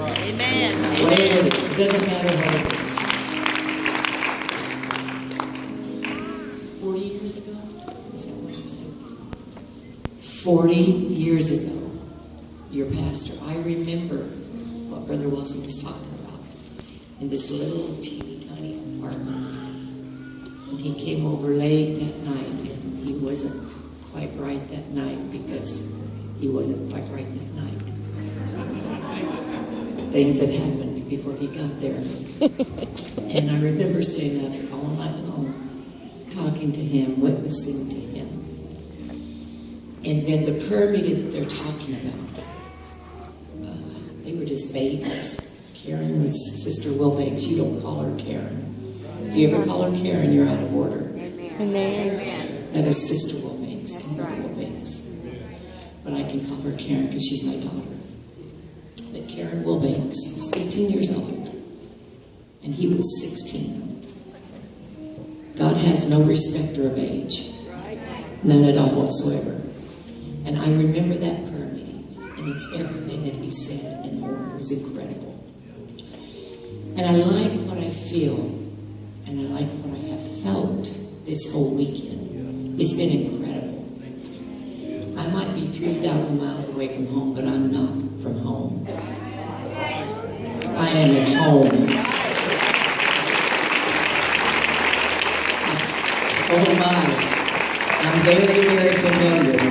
Amen. Whatever it is, it doesn't matter what it is. 40 years ago? Is that what you're saying? 40 years ago, your pastor, I remember what Brother Wilson was talking about in this little teeny tiny apartment. And he came over late that night, and he wasn't quite right that night because he wasn't quite right that night. Things had happened before he got there. And I remember staying up all night long, talking to him, witnessing to him. And then the prayer meeting that they're talking about, they were just babies. Karen was Sister Wilbanks. You don't call her Karen. If you ever call her Karen, you're out of order. Amen. That is Sister Wilbanks. That's right. Wilbanks. But I can call her Karen because she's my daughter. That Karen Wilbanks was 15 years old, and he was 16. God has no respecter of age. None at all whatsoever. And I remember that prayer meeting, and it's everything that he said, and the Lord was incredible. And I like what I feel, and I like what I have felt this whole weekend. It's been incredible. I might be 3,000 miles away from home, but I'm not from home. I am at home. Oh my, I'm very, very familiar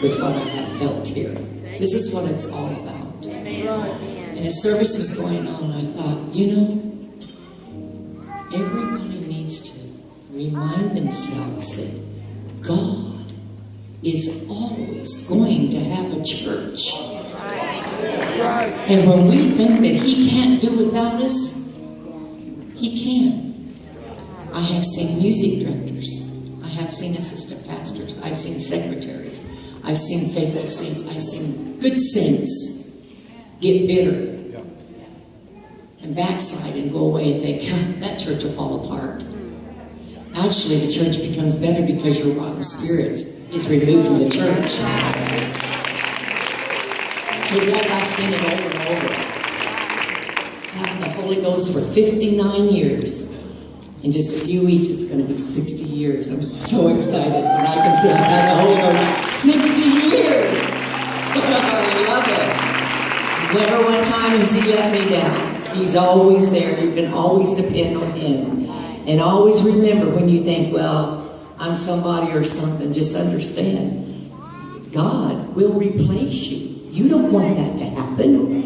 with what I have felt here. This is what it's all about. And as service was going on, I thought, you know, everybody needs to remind themselves that God is always going to have a church. And when we think that he can't do without us, he can. I have seen music directors. I have seen assistant pastors. I've seen secretaries. I've seen faithful saints. I've seen good saints get bitter and backslide and go away and think, that church will fall apart. Actually, the church becomes better because your rotten spirit is removed from the church. I've seen it over and over. Having the Holy Ghost for 59 years. In just a few weeks, it's going to be 60 years. I'm so excited when I can say I've had the Holy Ghost 60 years. I love it. Never one time has he let me down. He's always there. You can always depend on him. And always remember when you think, well, I'm somebody or something, just understand, God will replace you. You don't want that to happen.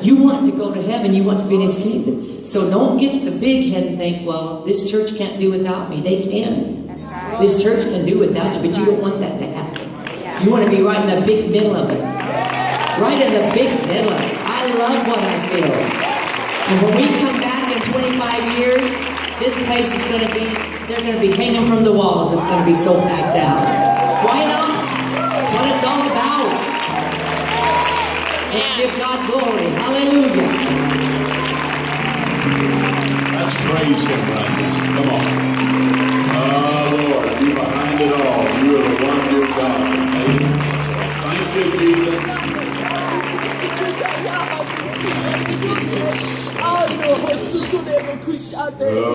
You want to go to heaven. You want to be in his kingdom. So don't get the big head and think, well, this church can't do without me. They can. That's right. This church can do without you, but you don't want that to happen. You want to be right in the big middle of it. Right in the big middle of it. I love what I feel. And when we come back in 25 years, this place is going to be, they're going to be hanging from the walls. It's going to be so packed out. Why not? That's what it's all about. Let's give God glory. Hallelujah. Let's praise him right now. Come on.